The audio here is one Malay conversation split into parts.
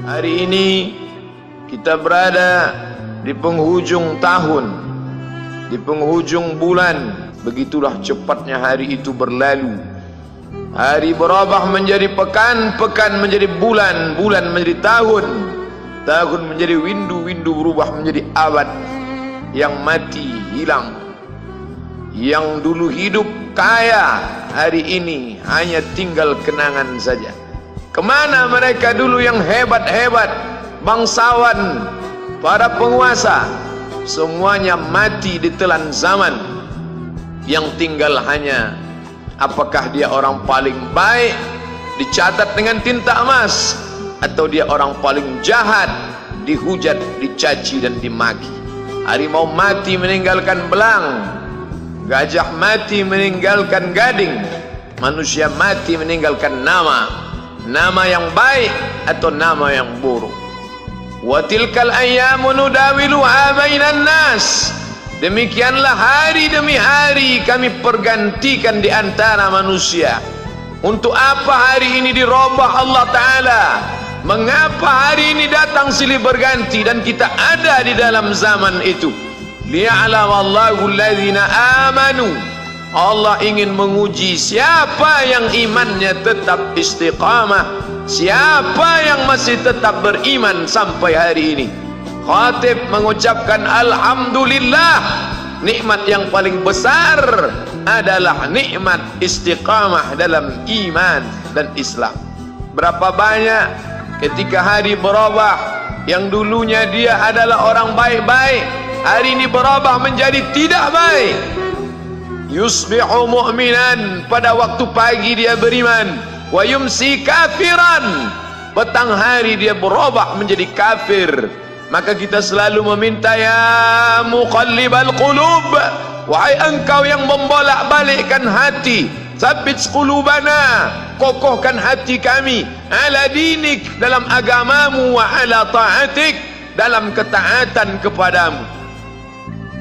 Hari ini kita berada di penghujung tahun, di penghujung bulan. Begitulah cepatnya hari itu berlalu. Hari berubah menjadi pekan, pekan menjadi bulan, bulan menjadi tahun, tahun menjadi windu, windu berubah menjadi abad. Yang mati hilang, yang dulu hidup kaya, hari ini hanya tinggal kenangan saja. Kemana mereka dulu yang hebat-hebat, bangsawan, para penguasa? Semuanya mati ditelan zaman. Yang tinggal hanya apakah dia orang paling baik, dicatat dengan tinta emas, atau dia orang paling jahat, dihujat, dicaci dan dimaki. Harimau mati meninggalkan belang, gajah mati meninggalkan gading, manusia mati meninggalkan nama. Nama yang baik atau nama yang buruk. Wa tilkal ayyamu nudawiluha bainan nas. Demikianlah hari demi hari kami pergantikan di antara manusia. Untuk apa hari ini dirubah Allah Ta'ala? Mengapa hari ini datang silih berganti dan kita ada di dalam zaman itu? Liya'lamallahu alladhina amanu. Allah ingin menguji siapa yang imannya tetap istiqamah, siapa yang masih tetap beriman sampai hari ini. Khatib mengucapkan alhamdulillah, nikmat yang paling besar adalah nikmat istiqamah dalam iman dan Islam. Berapa banyak ketika hari berubah, yang dulunya dia adalah orang baik-baik, hari ini berubah menjadi tidak baik. Yusbihu mu'minan, pada waktu pagi dia beriman, wa yumsi kafiran, petang hari dia berubah menjadi kafir. Maka kita selalu meminta, ya muqallibal qulub, wahai engkau yang membolak-balikkan hati, tsabbit qulubana, kokohkan hati kami, ala dinik, dalam agamamu, wa ala ta'atik, dalam ketaatan kepadamu.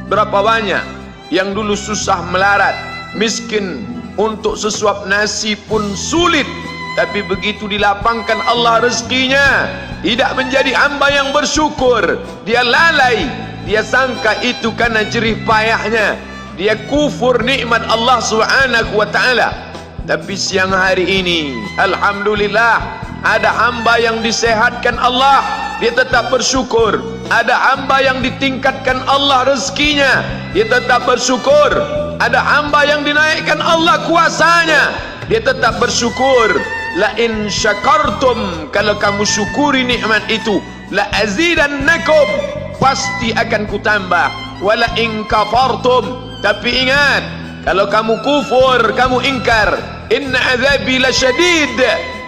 Berapa banyak yang dulu susah melarat, miskin, untuk sesuap nasi pun sulit, tapi begitu dilapangkan Allah rezekinya, tidak menjadi hamba yang bersyukur. Dia lalai, dia sangka itu karena jerih payahnya, dia kufur nikmat Allah Subhanahu wa ta'ala. Tapi siang hari ini alhamdulillah, ada hamba yang disehatkan Allah, dia tetap bersyukur. Ada hamba yang ditingkatkan Allah rezekinya, dia tetap bersyukur. Ada hamba yang dinaikkan Allah kuasanya, dia tetap bersyukur. La in syakartum, kalau kamu syukuri nikmat itu, la azidannakum, pasti akan kutambah. Wala in kafartum, tapi ingat, kalau kamu kufur, kamu ingkar, inna azabi lasyadid,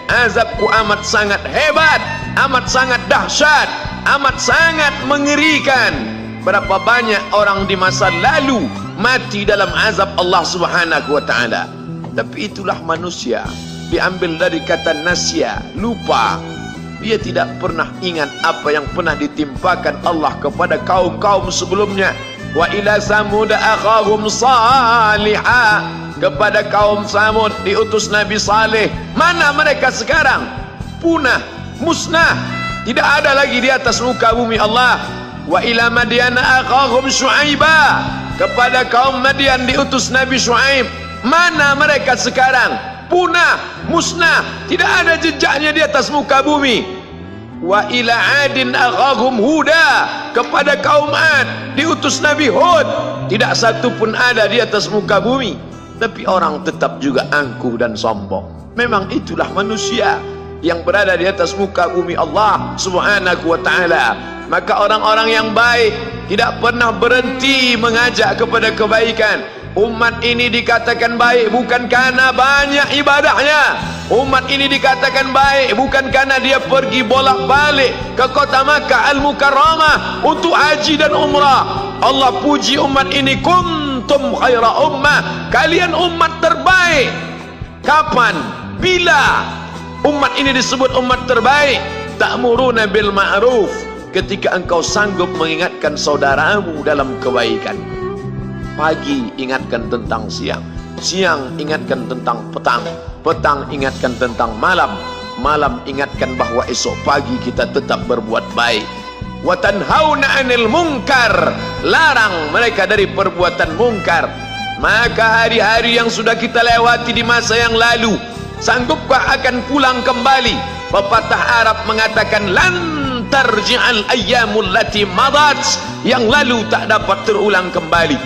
azabku amat sangat hebat, amat sangat dahsyat, amat sangat mengerikan. Berapa banyak orang di masa lalu mati dalam azab Allah Subhanahu wa ta'ala. Tapi itulah manusia, diambil dari kata nasya, lupa. Dia tidak pernah ingat apa yang pernah ditimpakan Allah kepada kaum-kaum sebelumnya. Wa ila samud akhahum salihah, kepada kaum Samud diutus Nabi Saleh. Mana mereka sekarang? Punah, musnah, tidak ada lagi di atas muka bumi Allah. Wa ila Madyana akhahum Syu'aiba, kepada kaum Madian diutus Nabi Syu'aib. Mana mereka sekarang? Punah, musnah, tidak ada jejaknya di atas muka bumi. Wa ila Adin akhahum Huda, kepada kaum Ad diutus Nabi Hud. Tidak satu pun ada di atas muka bumi. Tapi orang tetap juga angkuh dan sombong. Memang itulah manusia yang berada di atas muka bumi Allah Subhanahu wa ta'ala. Maka orang-orang yang baik tidak pernah berhenti mengajak kepada kebaikan. Umat ini dikatakan baik bukan karena banyak ibadahnya. Umat ini dikatakan baik bukan karena dia pergi bolak-balik ke kota Makkah Al-Mukarramah untuk haji dan umrah. Allah puji umat ini, kuntum khaira ummah, kalian umat terbaik. Kapan? Bila umat ini disebut umat terbaik? Ta'muruna bil ma'ruf, ketika engkau sanggup mengingatkan saudaramu dalam kebaikan. Pagi ingatkan tentang siang, siang ingatkan tentang petang, petang ingatkan tentang malam, malam ingatkan bahwa esok pagi kita tetap berbuat baik. Wa tanhauna 'anil munkar, larang mereka dari perbuatan mungkar. Maka hari-hari yang sudah kita lewati di masa yang lalu, sanggupkah akan pulang kembali? Pepatah Arab mengatakan lan tarji'al ayyamul lati madat, yang lalu tak dapat terulang kembali.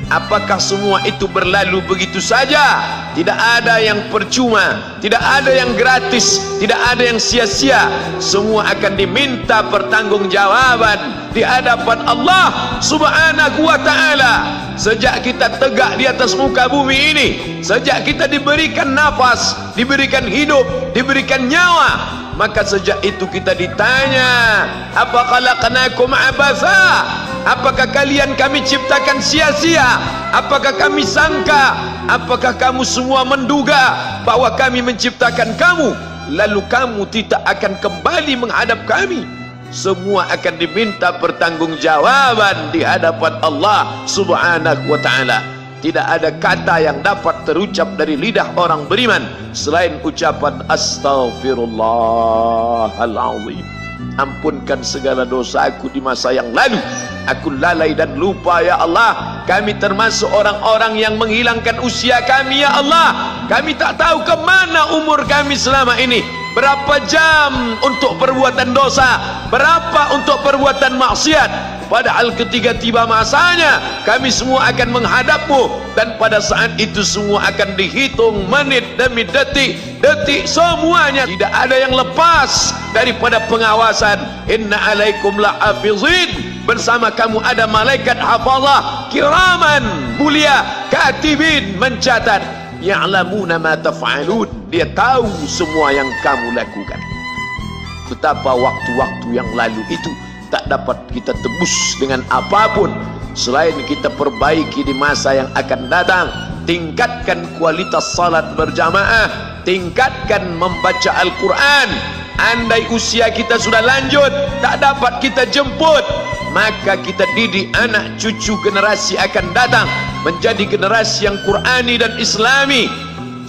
Apakah semua itu berlalu begitu saja? Tidak ada yang percuma, tidak ada yang gratis, tidak ada yang sia-sia. Semua akan diminta pertanggungjawaban di hadapan Allah Subhanahu wa ta'ala. Sejak kita tegak di atas muka bumi ini, sejak kita diberikan nafas, diberikan hidup, diberikan nyawa, maka sejak itu kita ditanya, apa khalaqnakum abatha? Apakah kalian kami ciptakan sia-sia? Apakah kami sangka? Apakah kamu semua menduga bahwa kami menciptakan kamu lalu kamu tidak akan kembali menghadap kami? Semua akan diminta pertanggungjawaban di hadapan Allah Subhanahu wa ta'ala. Tidak ada kata yang dapat terucap dari lidah orang beriman selain ucapan astaghfirullahalazim. Ampunkan segala dosaku di masa yang lalu. Aku lalai dan lupa ya Allah. Kami termasuk orang-orang yang menghilangkan usia kami ya Allah. Kami tak tahu ke mana umur kami selama ini. Berapa jam untuk perbuatan dosa, berapa untuk perbuatan maksiat. Padahal ketika tiba masanya, kami semua akan menghadapmu, dan pada saat itu semua akan dihitung menit demi detik, detik semuanya. Tidak ada yang lepas daripada pengawasan. Inna alaikum la'afizin, bersama kamu ada malaikat hafazah kiraman mulia, katibin mencatat, ya'lamuna ma taf'alun, dia tahu semua yang kamu lakukan. Betapa waktu-waktu yang lalu itu tak dapat kita tebus dengan apapun selain kita perbaiki di masa yang akan datang. Tingkatkan kualitas salat berjamaah, tingkatkan membaca Al-Quran. Andai usia kita sudah lanjut, tak dapat kita jemput, maka kita didik anak cucu generasi akan datang menjadi generasi yang Qurani dan Islami.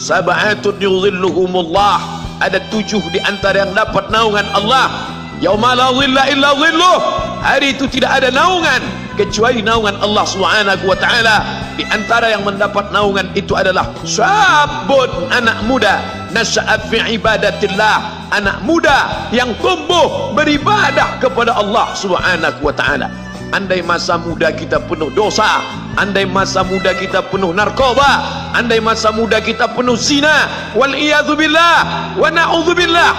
Sab'atun yudhilluhumullah, ada 7 di antara yang dapat naungan Allah. Yauma la dhilla illa dhilluh, hari itu tidak ada naungan kecuali naungan Allah Subhanahu wa ta'ala. Di antara yang mendapat naungan itu adalah syabun, anak muda, nasya'a fi ibadatillah, anak muda yang tumbuh beribadah kepada Allah Subhanahu wa ta'ala. Andai masa muda kita penuh dosa, andai masa muda kita penuh narkoba, andai masa muda kita penuh zina, wal iyadzubillah wa na'udzubillah,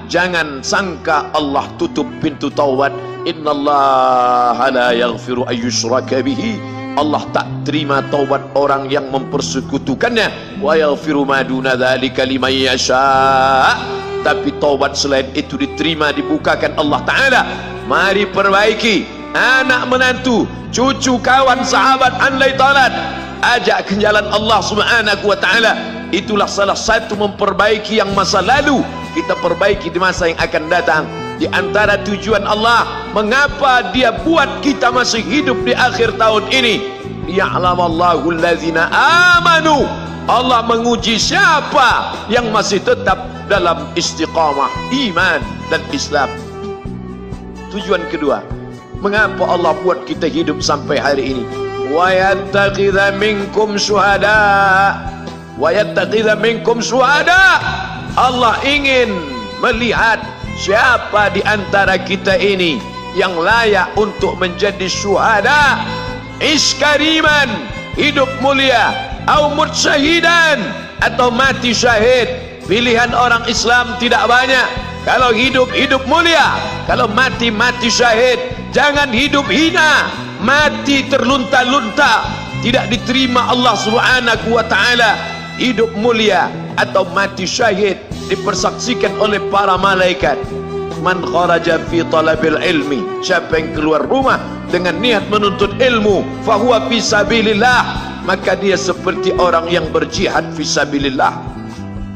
jangan sangka Allah tutup pintu taubat. Innallaha la yaghfiru ayyushraka bihi, Allah tak terima taubat orang yang mempersekutukannya. Wa yaghfiru ma duna dzalika liman yasha, tapi taubat selain itu diterima, dibukakan Allah Ta'ala. Mari perbaiki anak menantu, cucu, kawan, sahabat, andai talat, ajak ke jalan Allah Subhanahu wa ta'ala. Itulah salah satu memperbaiki yang masa lalu, kita perbaiki di masa yang akan datang. Di antara tujuan Allah mengapa dia buat kita masih hidup di akhir tahun ini, ya'lamallahu allazina amanu, Allah menguji siapa yang masih tetap dalam istiqamah iman dan Islam. Tujuan kedua, mengapa Allah buat kita hidup sampai hari ini? Wa yattakhidha minkum syuhada, wa yattakhidha minkum syuhada, Allah ingin melihat siapa di antara kita ini yang layak untuk menjadi syuhada. Iskariman, hidup mulia, au mutsyahidan, atau mati syahid. Pilihan orang Islam tidak banyak. Kalau hidup, hidup mulia. Kalau mati, mati syahid. Jangan hidup hina, mati terlunta-lunta, tidak diterima Allah Subhanahu wa ta'ala. Hidup mulia atau mati syahid dipersaksikan oleh para malaikat. Man kharaja fi talabil ilmi, siapa yang keluar rumah dengan niat menuntut ilmu, fahuwa fi sabilillah, maka dia seperti orang yang berjihad fi sabilillah,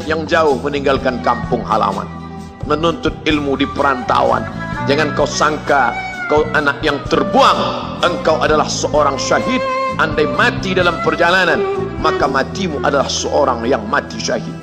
yang jauh meninggalkan kampung halaman, menuntut ilmu di perantauan. Jangan kau sangka kau anak yang terbuang, engkau adalah seorang syahid. Andai mati dalam perjalanan, maka matimu adalah seorang yang mati syahid.